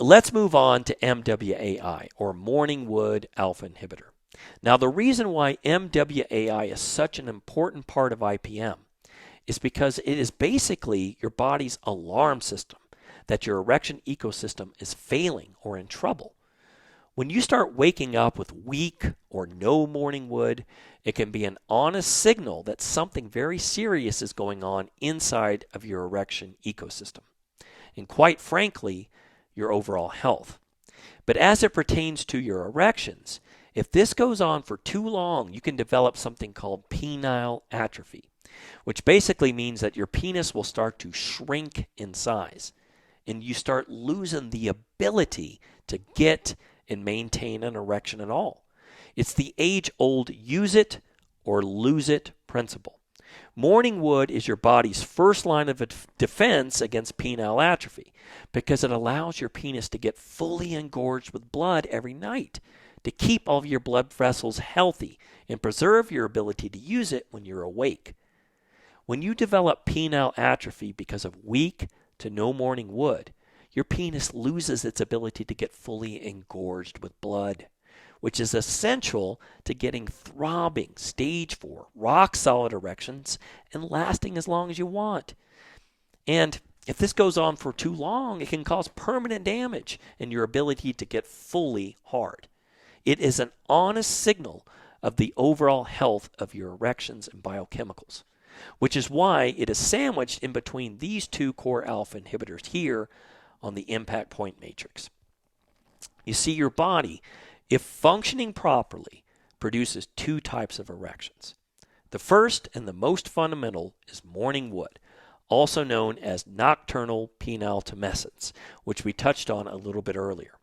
Let's move on to MWAI, or morning wood alpha inhibitor. Now, the reason why MWAI is such an important part of IPM is because it is basically your body's alarm system that your erection ecosystem is failing or in trouble. When you start waking up with weak or no morning wood, it can be an honest signal that something very serious is going on inside of your erection ecosystem, and quite frankly, your overall health. But as it pertains to your erections, if this goes on for too long, you can develop something called penile atrophy, which basically means that your penis will start to shrink in size, and you start losing the ability to get and maintain an erection at all. It's the age-old use it or lose it principle. Morning wood is your body's first line of defense against penile atrophy because it allows your penis to get fully engorged with blood every night to keep all of your blood vessels healthy and preserve your ability to use it when you're awake. When you develop penile atrophy because of weak to no morning wood, your penis loses its ability to get fully engorged with blood, which is essential to getting throbbing, stage 4, rock-solid erections and lasting as long as you want. And if this goes on for too long, it can cause permanent damage in your ability to get fully hard. It is an honest signal of the overall health of your erections and biochemicals, which is why it is sandwiched in between these two core alpha inhibitors here on the impact point matrix. You see, your body, if functioning properly, produces two types of erections. The first and the most fundamental is morning wood, also known as nocturnal penile tumescence, which we touched on a little bit earlier.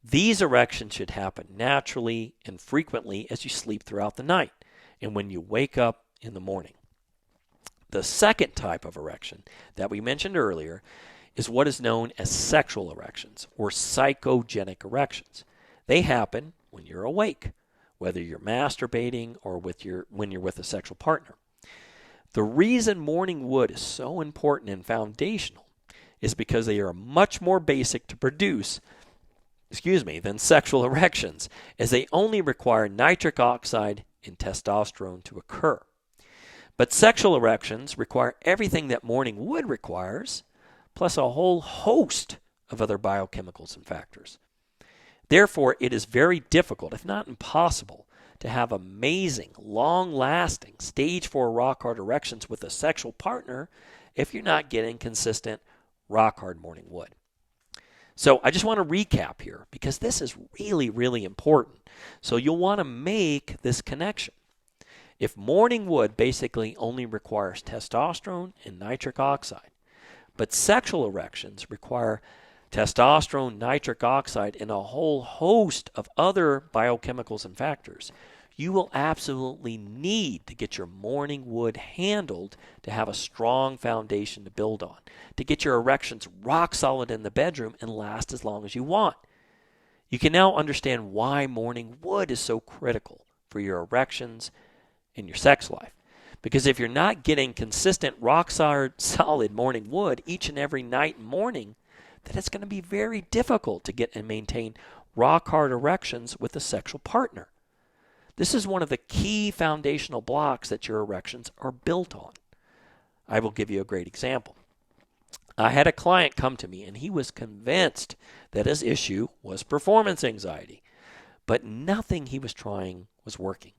These erections should happen naturally and frequently as you sleep throughout the night and when you wake up in the morning. The second type of erection that we mentioned earlier is what is known as sexual erections or psychogenic erections. They happen when you're awake, whether you're masturbating or when you're with a sexual partner. The reason morning wood is so important and foundational is because they are much more basic to produce than sexual erections, as they only require nitric oxide and testosterone to occur. But sexual erections require everything that morning wood requires, plus a whole host of other biochemicals and factors. Therefore, it is very difficult, if not impossible, to have amazing, long-lasting, stage 4 rock-hard erections with a sexual partner if you're not getting consistent rock-hard morning wood. So I just want to recap here because this is really, really important. So you'll want to make this connection. If morning wood basically only requires testosterone and nitric oxide, but sexual erections require testosterone, nitric oxide, and a whole host of other biochemicals and factors, you will absolutely need to get your morning wood handled to have a strong foundation to build on, to get your erections rock solid in the bedroom and last as long as you want. You can now understand why morning wood is so critical for your erections and your sex life. Because if you're not getting consistent rock solid morning wood each and every night and morning, then it's going to be very difficult to get and maintain rock hard erections with a sexual partner. This is one of the key foundational blocks that your erections are built on. I will give you a great example. I had a client come to me and he was convinced that his issue was performance anxiety, but nothing he was trying was working.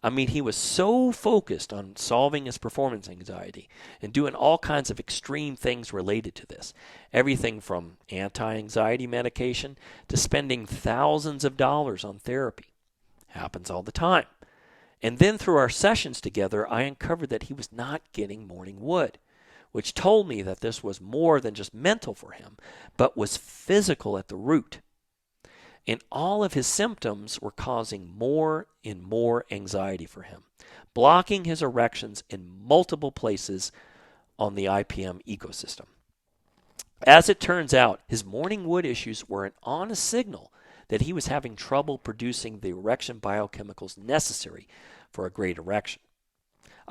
I mean, he was so focused on solving his performance anxiety and doing all kinds of extreme things related to this. Everything from anti-anxiety medication to spending thousands of dollars on therapy. Happens all the time. And then through our sessions together, I uncovered that he was not getting morning wood, which told me that this was more than just mental for him, but was physical at the root. And all of his symptoms were causing more and more anxiety for him, blocking his erections in multiple places on the IPM ecosystem. As it turns out, his morning wood issues were an honest signal that he was having trouble producing the erection biochemicals necessary for a great erection.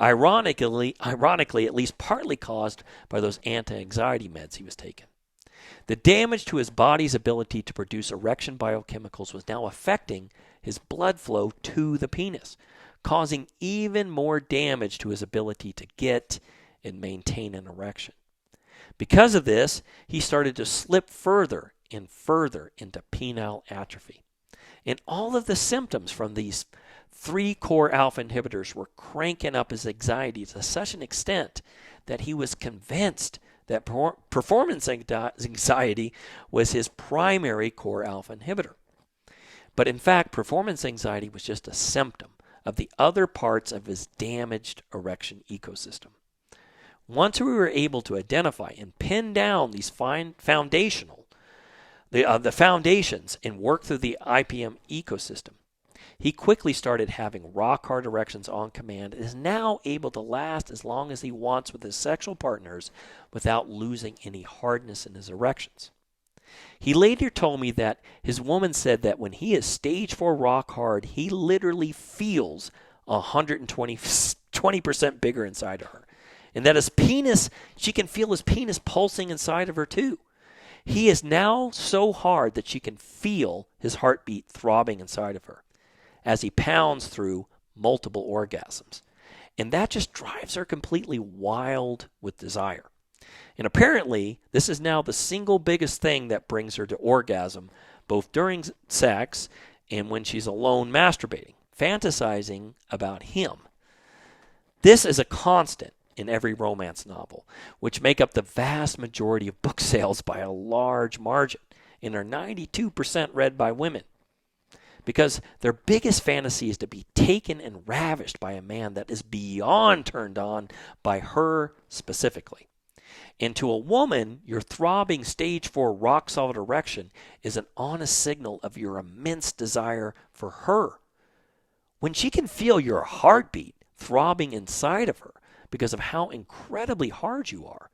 Ironically, at least partly caused by those anti-anxiety meds he was taking. The damage to his body's ability to produce erection biochemicals was now affecting his blood flow to the penis, causing even more damage to his ability to get and maintain an erection. Because of this, he started to slip further and further into penile atrophy. And all of the symptoms from these 3 core alpha inhibitors were cranking up his anxiety to such an extent that he was convinced that performance anxiety was his primary core alpha inhibitor. But in fact, performance anxiety was just a symptom of the other parts of his damaged erection ecosystem. Once we were able to identify and pin down these foundations and work through the IPM ecosystem, he quickly started having rock-hard erections on command and is now able to last as long as he wants with his sexual partners without losing any hardness in his erections. He later told me that his woman said that when he is stage 4 rock hard, he literally feels 120% bigger inside of her. And that his penis, she can feel his penis pulsing inside of her too. He is now so hard that she can feel his heartbeat throbbing inside of her as he pounds through multiple orgasms. And that just drives her completely wild with desire. And apparently, this is now the single biggest thing that brings her to orgasm, both during sex and when she's alone masturbating, fantasizing about him. This is a constant in every romance novel, which make up the vast majority of book sales by a large margin and are 92% read by women. Because their biggest fantasy is to be taken and ravished by a man that is beyond turned on by her specifically. And to a woman, your throbbing stage 4 rock-solid erection is an honest signal of your immense desire for her. When she can feel your heartbeat throbbing inside of her because of how incredibly hard you are,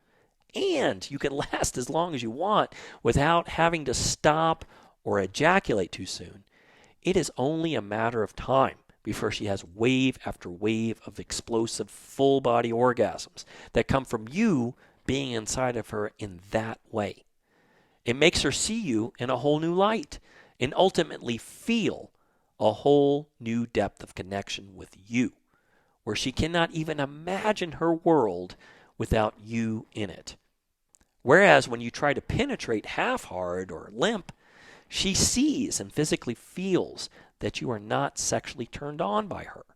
and you can last as long as you want without having to stop or ejaculate too soon, it is only a matter of time before she has wave after wave of explosive full-body orgasms that come from you being inside of her in that way. It makes her see you in a whole new light and ultimately feel a whole new depth of connection with you, where she cannot even imagine her world without you in it. Whereas when you try to penetrate half-hard or limp, she sees and physically feels that you are not sexually turned on by her,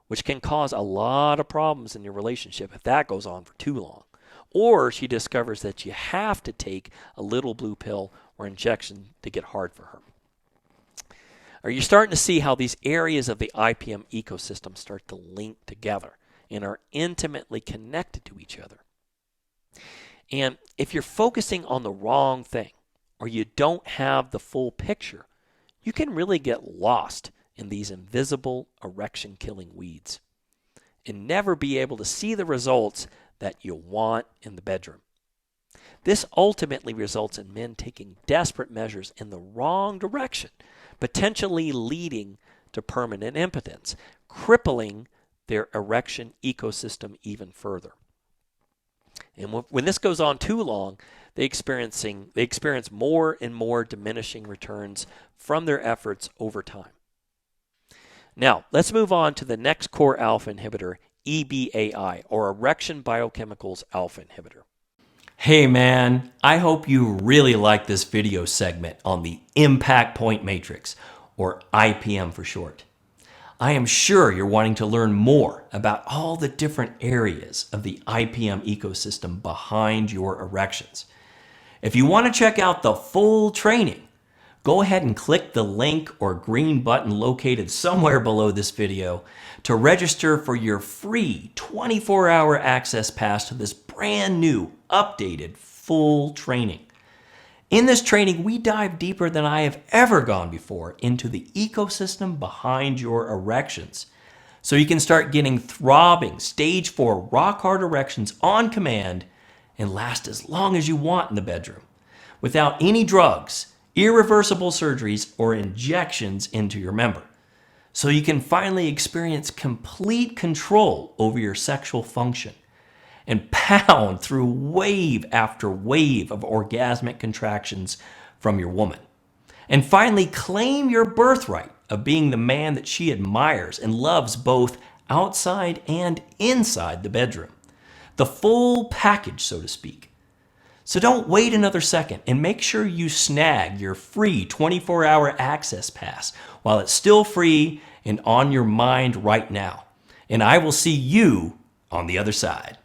which can cause a lot of problems in your relationship if that goes on for too long. Or she discovers that you have to take a little blue pill or injection to get hard for her. Are you starting to see how these areas of the IPM ecosystem start to link together and are intimately connected to each other? And if you're focusing on the wrong thing or you don't have the full picture, you can really get lost in these invisible erection-killing weeds and never be able to see the results that you want in the bedroom. This ultimately results in men taking desperate measures in the wrong direction, potentially leading to permanent impotence, crippling their erection ecosystem even further. And when this goes on too long, they experience more and more diminishing returns from their efforts over time. Now, let's move on to the next core alpha inhibitor, EBAI, or erection biochemicals alpha inhibitor. Hey man, I hope you really like this video segment on the impact point matrix, or IPM for short. I am sure you're wanting to learn more about all the different areas of the IPM ecosystem behind your erections. If you want to check out the full training, go ahead and click the link or green button located somewhere below this video to register for your free 24-hour access pass to this brand new, updated, full training. In this training, we dive deeper than I have ever gone before into the ecosystem behind your erections, so you can start getting throbbing, stage 4 rock-hard erections on command and last as long as you want in the bedroom, without any drugs, irreversible surgeries, or injections into your member, so you can finally experience complete control over your sexual function and pound through wave after wave of orgasmic contractions from your woman. And finally, claim your birthright of being the man that she admires and loves both outside and inside the bedroom. The full package, so to speak. So don't wait another second and make sure you snag your free 24-hour access pass while it's still free and on your mind right now. And I will see you on the other side.